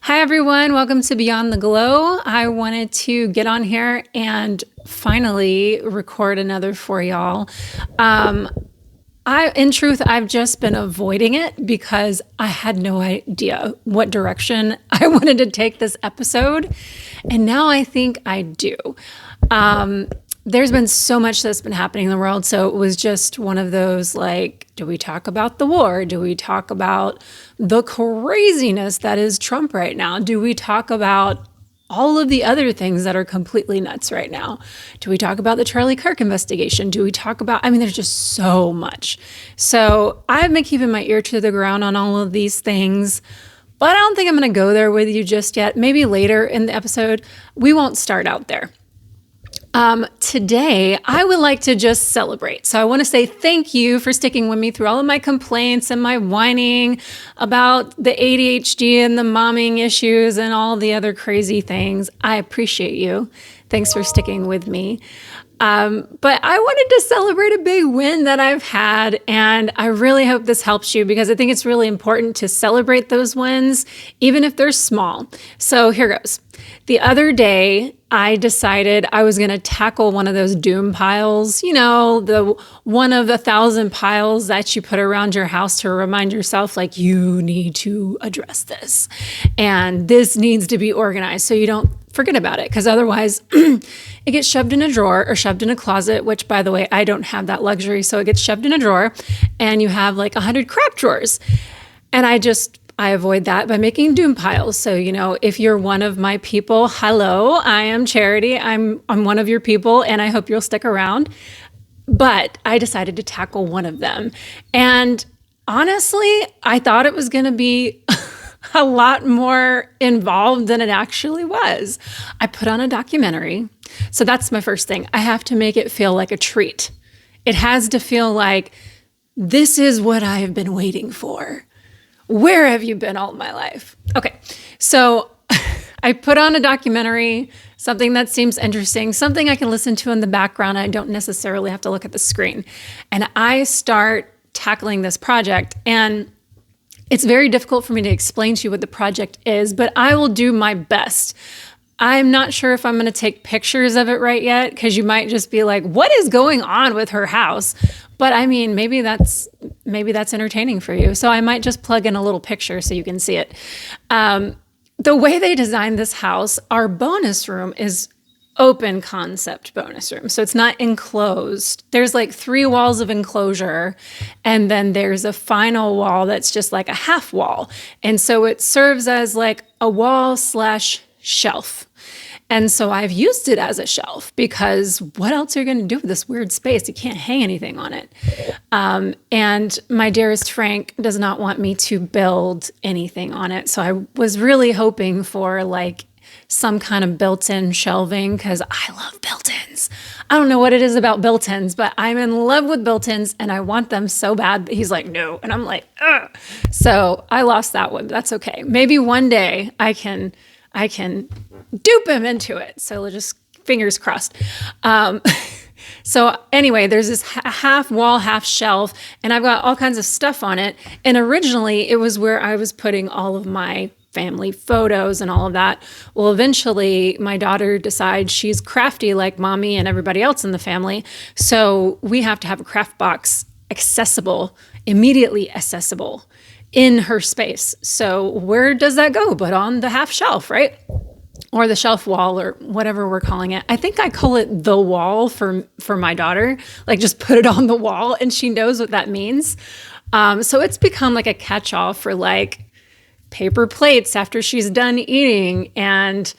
Hi, everyone. Welcome to Beyond the Glow. I wanted to get on here and finally record another for y'all. In truth, I've just been avoiding it because I had no idea what direction I wanted to take this episode. And now I think I do. There's been so much that's been happening in the world. So it was just one of those like, do we talk about the war? Do we talk about the craziness that is Trump right now? Do we talk about all of the other things that are completely nuts right now? Do we talk about the Charlie Kirk investigation? Do we talk about, there's just so much. So I've been keeping my ear to the ground on all of these things, but I don't think I'm going to go there with you just yet. Maybe later in the episode. We won't start out there. Today, I would like to just celebrate. So I want to say thank you for sticking with me through all of my complaints and my whining about the ADHD and the momming issues and all the other crazy things. I appreciate you. Thanks for sticking with me. But I wanted to celebrate a big win that I've had, and I really hope this helps you because I think it's really important to celebrate those wins, even if they're small. So here goes. The other day, I decided I was going to tackle one of those doom piles, the one of 1,000 piles that you put around your house to remind yourself, like, you need to address this. And this needs to be organized so you don't forget about it, because otherwise it gets shoved in a drawer or shoved in a closet, which, by the way, I don't have that luxury. So it gets shoved in a drawer and you have like 100 crap drawers. And I avoid that by making doom piles. So, if you're one of my people, hello, I am Charity. I'm one of your people, and I hope you'll stick around. But I decided to tackle one of them. And honestly, I thought it was going to be a lot more involved than it actually was. I put on a documentary. So that's my first thing. I have to make it feel like a treat. It has to feel like, this is what I have been waiting for. Where have you been all my life? Okay, so I put on a documentary, something that seems interesting, something I can listen to in the background. I don't necessarily have to look at the screen. And I start tackling this project. And it's very difficult for me to explain to you what the project is, but I will do my best. I'm not sure if I'm going to take pictures of it right yet, because you might just be like, what is going on with her house? But maybe that's entertaining for you. So I might just plug in a little picture so you can see it. The way they designed this house, our bonus room is open concept bonus room. So it's not enclosed. There's like 3 walls of enclosure, and then there's a final wall that's just like a half wall. And so it serves as like a wall/shelf. And so I've used it as a shelf, because what else are you going to do with this weird space? You can't hang anything on it. And my dearest Frank does not want me to build anything on it. So I was really hoping for like some kind of built-in shelving, because I love built-ins. I don't know what it is about built-ins, but I'm in love with built-ins and I want them so bad. But he's like, no. And I'm like, ugh. So I lost that one. That's okay. Maybe one day I can dupe him into it. So just fingers crossed. So anyway, there's this half wall, half shelf, and I've got all kinds of stuff on it. And originally it was where I was putting all of my family photos and all of that. Well, eventually my daughter decides she's crafty like mommy and everybody else in the family. So we have to have a craft box accessible, immediately accessible in her space. So where does that go but on the half shelf, right? Or the shelf wall, or whatever we're calling it. I think I call it the wall for my daughter. Like, just put it on the wall, and she knows what that means. So it's become like a catch-all for like paper plates after she's done eating, and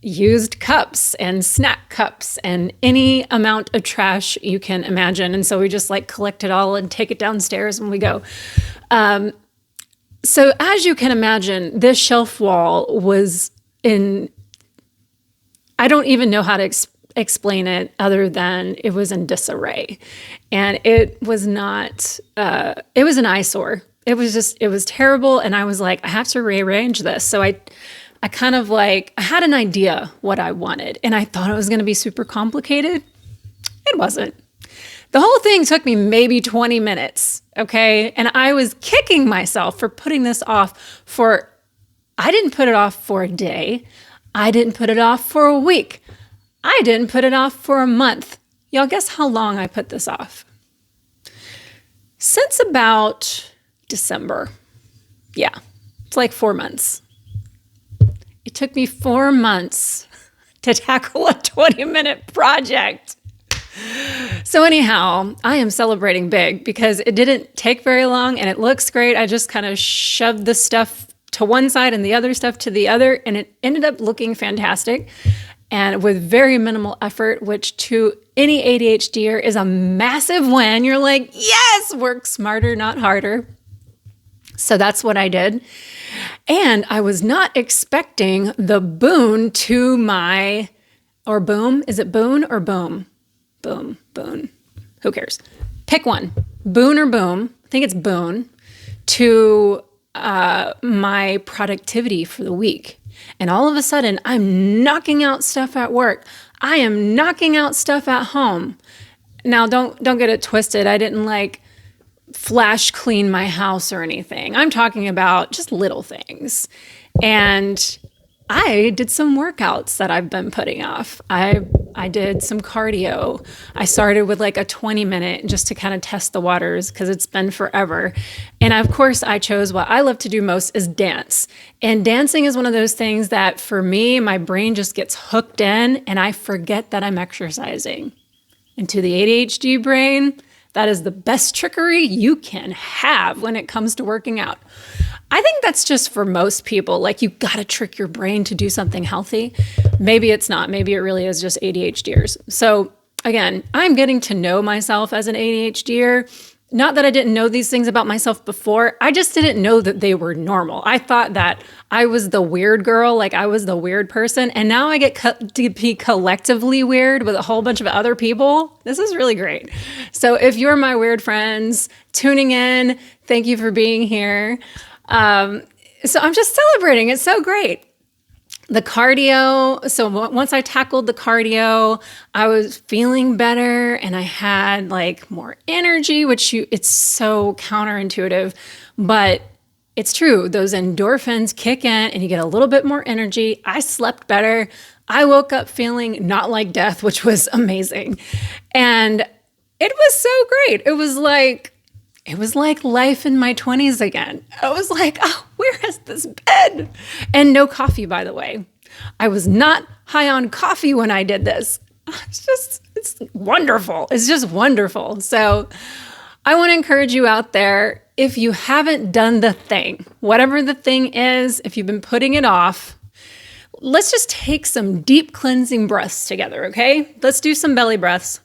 used cups and snack cups and any amount of trash you can imagine. And so we just like collect it all and take it downstairs when we go. So as you can imagine, this shelf wall was I don't even know how to explain it other than it was in disarray. And it was not, it was an eyesore. It was terrible. And I was like, I have to rearrange this. So I kind of like, I had an idea what I wanted, and I thought it was going to be super complicated. It wasn't. The whole thing took me maybe 20 minutes, okay? And I was kicking myself for putting this off for I didn't put it off for a day. I didn't put it off for a week. I didn't put it off for a month. Y'all guess how long I put this off? Since about December. Yeah, it's like 4 months. It took me 4 months to tackle a 20-minute project. So anyhow, I am celebrating big because it didn't take very long and it looks great. I just kind of shoved the stuff to one side and the other stuff to the other, and it ended up looking fantastic and with very minimal effort, which to any ADHDer is a massive win. You're like, yes, work smarter, not harder. So that's what I did. And I was not expecting the boon to my, or boom, is it boon or boom? Boon. Who cares? Pick one. Boon or boom. I think it's boon to my productivity for the week. And all of a sudden, I'm knocking out stuff at work. I am knocking out stuff at home. Now, don't get it twisted. I didn't like flash clean my house or anything. I'm talking about just little things. And I did some workouts that I've been putting off. I did some cardio. I started with like a 20-minute just to kind of test the waters because it's been forever. And of course, I chose what I love to do most is dance. And dancing is one of those things that for me, my brain just gets hooked in and I forget that I'm exercising. And to the ADHD brain, that is the best trickery you can have when it comes to working out. I think that's just for most people. Like you got to trick your brain to do something healthy. Maybe it's not. Maybe it really is just ADHDers. So again, I'm getting to know myself as an ADHDer. Not that I didn't know these things about myself before. I just didn't know that they were normal. I thought that I was the weird girl, like I was the weird person. And now I get to be collectively weird with a whole bunch of other people. This is really great. So if you're my weird friends tuning in, thank you for being here. So I'm just celebrating. It's so great. The cardio. So once I tackled the cardio, I was feeling better and I had like more energy, which it's so counterintuitive, but it's true. Those endorphins kick in and you get a little bit more energy. I slept better. I woke up feeling not like death, which was amazing. And it was so great. It was like life in my 20s again. I was like, oh, where has this been? And no coffee, by the way. I was not high on coffee when I did this. It's wonderful. It's just wonderful. So I want to encourage you out there, if you haven't done the thing, whatever the thing is, if you've been putting it off, let's just take some deep cleansing breaths together, okay? Let's do some belly breaths.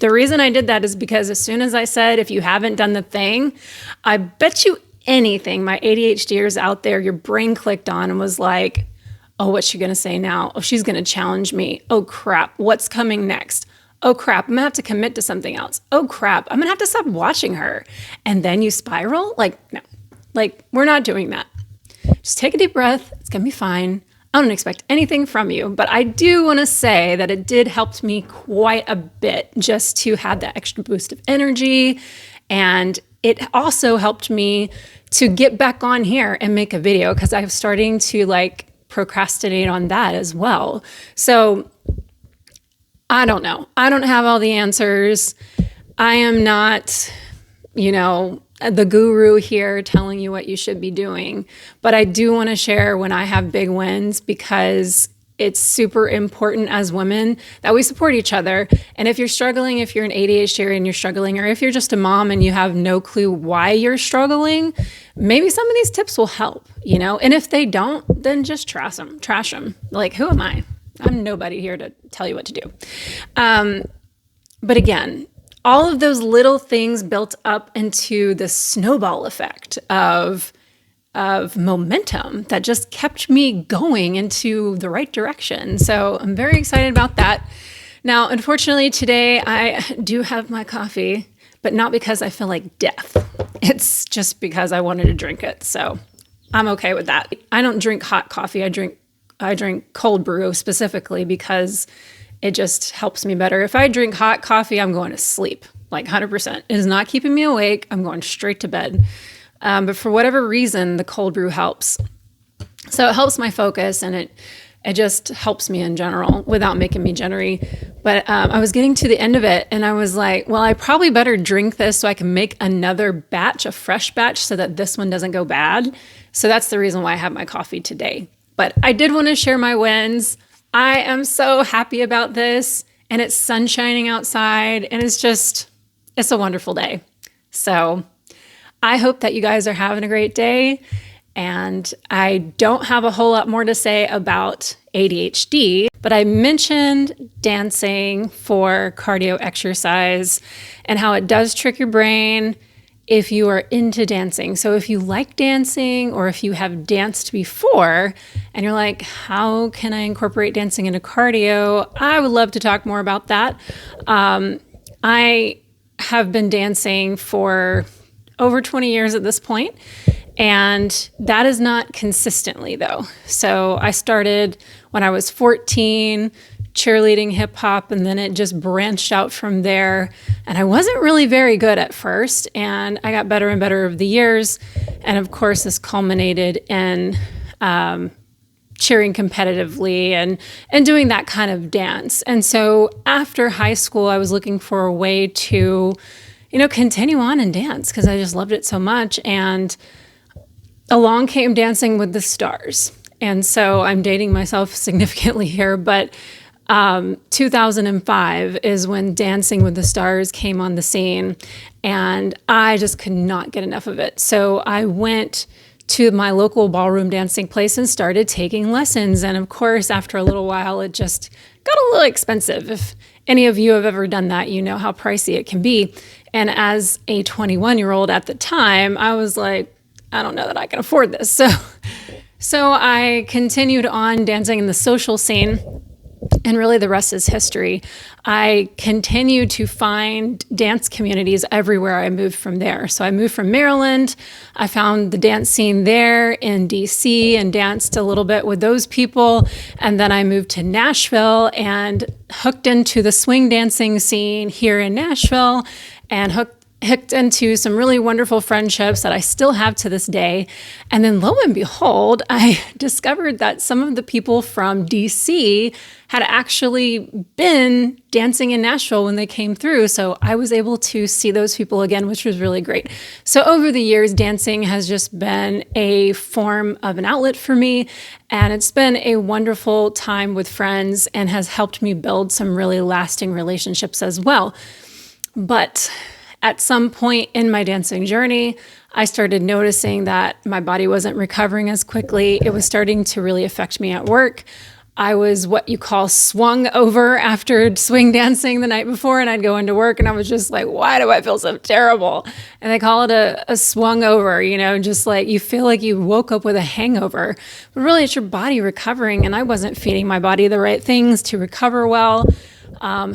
The reason I did that is because as soon as I said, if you haven't done the thing, I bet you anything, my ADHDers out there, your brain clicked on and was like, oh, what's she going to say now? Oh, she's going to challenge me. Oh, crap. What's coming next? Oh, crap. I'm going to have to commit to something else. Oh, crap. I'm going to have to stop watching her. And then you spiral? Like, no. Like, we're not doing that. Just take a deep breath. It's going to be fine. I don't expect anything from you, but I do want to say that it did help me quite a bit just to have that extra boost of energy. And it also helped me to get back on here and make a video because I was starting to like procrastinate on that as well. So I don't know. I don't have all the answers. I am not, the guru here telling you what you should be doing. But I do want to share when I have big wins because it's super important as women that we support each other. And if you're struggling, if you're an ADHD and you're struggling, or if you're just a mom and you have no clue why you're struggling, maybe some of these tips will help, And if they don't, then just trash them. Like, who am I? I'm nobody here to tell you what to do. But again, all of those little things built up into the snowball effect of momentum that just kept me going into the right direction. So I'm very excited about that. Now, unfortunately, today I do have my coffee, but not because I feel like death. It's just because I wanted to drink it. So I'm okay with that. I don't drink hot coffee. I drink cold brew specifically because it just helps me better. If I drink hot coffee, I'm going to sleep, like 100%. It is not keeping me awake. I'm going straight to bed. But for whatever reason, the cold brew helps. So it helps my focus, and it just helps me in general without making me jittery. But I was getting to the end of it, and I was like, well, I probably better drink this so I can make another batch, a fresh batch, so that this one doesn't go bad. So that's the reason why I have my coffee today. But I did want to share my wins. I am so happy about this, and it's sun shining outside, and it's a wonderful day. So I hope that you guys are having a great day. And I don't have a whole lot more to say about ADHD, but I mentioned dancing for cardio exercise and how it does trick your brain if you are into dancing. So if you like dancing, or if you have danced before and you're like, how can I incorporate dancing into cardio? I would love to talk more about that. I have been dancing for over 20 years at this point. And that is not consistently, though. So I started when I was 14, cheerleading hip hop, and then it just branched out from there. And I wasn't really very good at first, and I got better and better over the years. And of course, this culminated in cheering competitively and doing that kind of dance. And so after high school, I was looking for a way to, continue on and dance because I just loved it so much. And along came Dancing with the Stars. And so I'm dating myself significantly here, but 2005 is when Dancing with the Stars came on the scene, and I just could not get enough of it. So I went to my local ballroom dancing place and started taking lessons. And of course, after a little while, it just got a little expensive. If any of you have ever done that, you know how pricey it can be. And as a 21-year-old at the time, I was like, I don't know that I can afford this. So I continued on dancing in the social scene, and really the rest is history. I continued to find dance communities everywhere I moved from there. So I moved from Maryland. I found the dance scene there in DC and danced a little bit with those people. And then I moved to Nashville and hooked into the swing dancing scene here in Nashville, and hooked into some really wonderful friendships that I still have to this day. And then lo and behold, I discovered that some of the people from DC had actually been dancing in Nashville when they came through. So I was able to see those people again, which was really great. So over the years, dancing has just been a form of an outlet for me. And it's been a wonderful time with friends and has helped me build some really lasting relationships as well. But at some point in my dancing journey, I started noticing that my body wasn't recovering as quickly. It was starting to really affect me at work. I was what you call swung over after swing dancing the night before, and I'd go into work and I was just like, why do I feel so terrible? And they call it a swung over, just like you feel like you woke up with a hangover. But really, it's your body recovering, and I wasn't feeding my body the right things to recover well.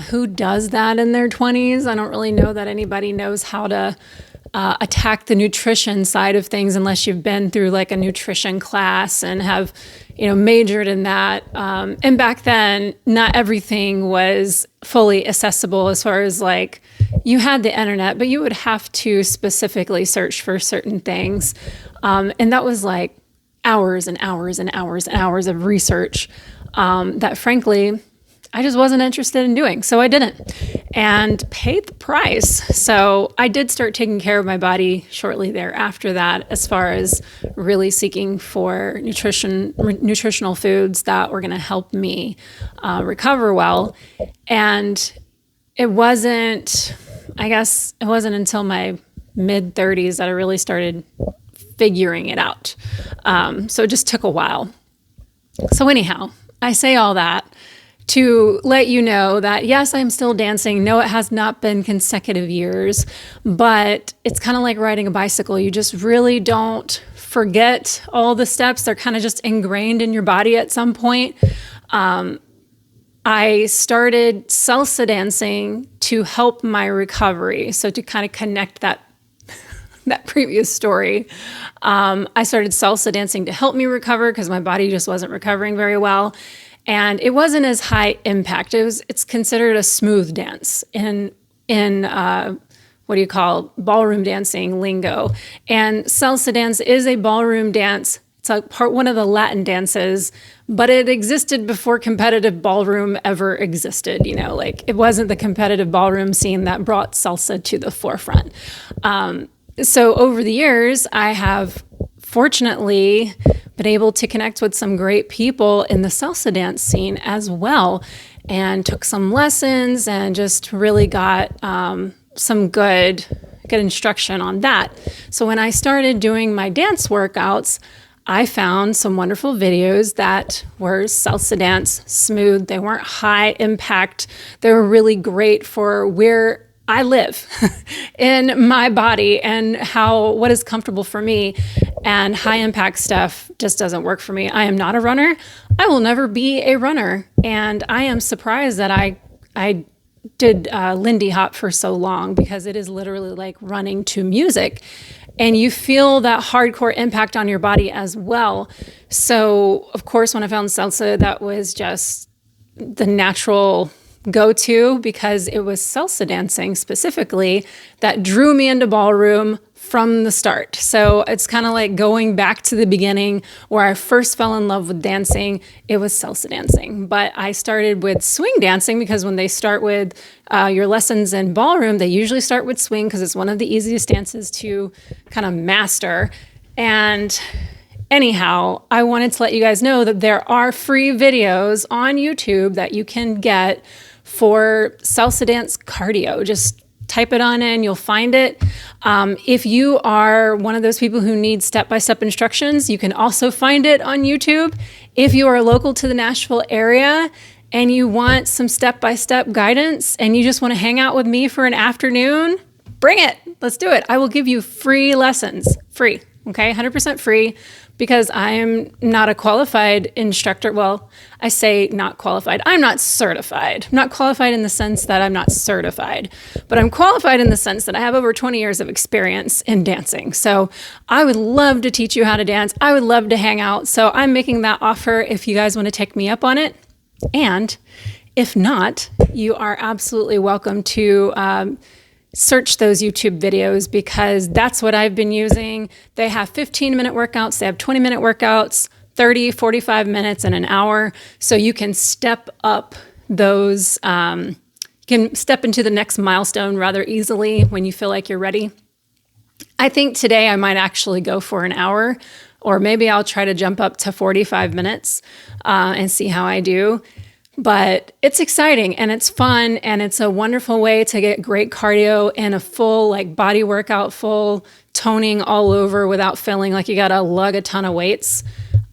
Who does that in their 20s? I don't really know that anybody knows how to attack the nutrition side of things unless you've been through like a nutrition class and have, majored in that. And back then, not everything was fully accessible as far as like you had the internet, but you would have to specifically search for certain things. And that was like hours and hours and hours and hours of research that frankly, I just wasn't interested in doing. So I didn't and paid the price. So I did start taking care of my body shortly thereafter that, as far as really seeking for nutritional foods that were going to help me recover well. And it wasn't until my mid 30s that I really started figuring it out. So it just took a while. So anyhow, I say all that to let you know that, yes, I'm still dancing. No, it has not been consecutive years, but it's kind of like riding a bicycle. You just really don't forget all the steps. They're kind of just ingrained in your body at some point. I started salsa dancing to help my recovery. So to kind of connect that previous story, I started salsa dancing to help me recover because my body just wasn't recovering very well. And it wasn't as high impact. It's considered a smooth dance in what do you call ballroom dancing lingo. And salsa dance is a ballroom dance. It's one of the Latin dances, but it existed before competitive ballroom ever existed. Like it wasn't the competitive ballroom scene that brought salsa to the forefront. So over the years, I have fortunately been able to connect with some great people in the salsa dance scene as well, and took some lessons and just really got some good instruction on that. So when I started doing my dance workouts, I found some wonderful videos that were salsa dance smooth. They weren't high impact. They were really great for where I live in my body and what is comfortable for me. And high impact stuff just doesn't work for me. I am not a runner. I will never be a runner. And I am surprised that I did Lindy Hop for so long, because it is literally like running to music. And you feel that hardcore impact on your body as well. So, of course, when I found salsa, that was just the natural go-to, because it was salsa dancing specifically that drew me into ballroom from the start. So it's kind of like going back to the beginning where I first fell in love with dancing. It was salsa dancing, but I started with swing dancing, because when they start with your lessons in ballroom, they usually start with swing because it's one of the easiest dances to kind of master. And anyhow, I wanted to let you guys know that there are free videos on YouTube that you can get for salsa dance cardio. Just type it on in, you'll find it. If you are one of those people who need step-by-step instructions, you can also find it on YouTube. If you are local to the Nashville area and you want some step-by-step guidance and you just want to hang out with me for an afternoon, bring it. Let's do it. I will give you free lessons. Free. Okay, 100% free, because I am not a qualified instructor. Well, I say not qualified. I'm not certified. I'm not qualified in the sense that I'm not certified, but I'm qualified in the sense that I have over 20 years of experience in dancing. So I would love to teach you how to dance. I would love to hang out. So I'm making that offer if you guys want to take me up on it. And if not, you are absolutely welcome to search those YouTube videos, because that's what I've been using. They have 15-minute workouts. They have 20-minute workouts, 30, 45 minutes, and an hour. So you can step up those, you can step into the next milestone rather easily when you feel like you're ready. I think today I might actually go for an hour, or maybe I'll try to jump up to 45 minutes and see how I do. But it's exciting and it's fun, and it's a wonderful way to get great cardio and a full body workout, full toning all over without feeling like you got to lug a ton of weights.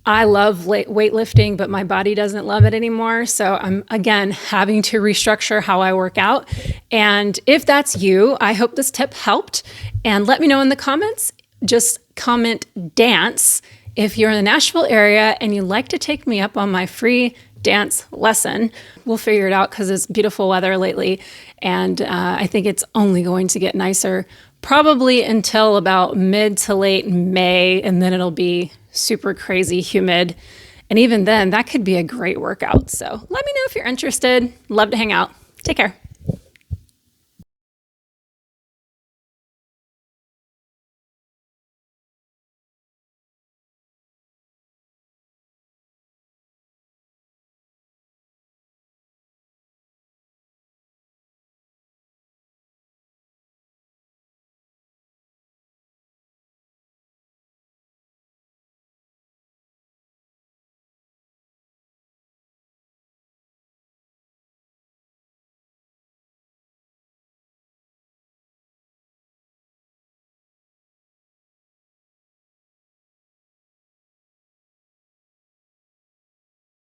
I love weightlifting, but my body doesn't love it anymore. So I'm, again, having to restructure how I work out. And if that's you, I hope this tip helped. And let me know in the comments. Just comment dance if you're in the Nashville area and you'd like to take me up on my free dance lesson. We'll figure it out, because it's beautiful weather lately, and I think it's only going to get nicer probably until about mid to late May, and then it'll be super crazy humid, and even then that could be a great workout. So let me know if you're interested. Love to hang out. Take care.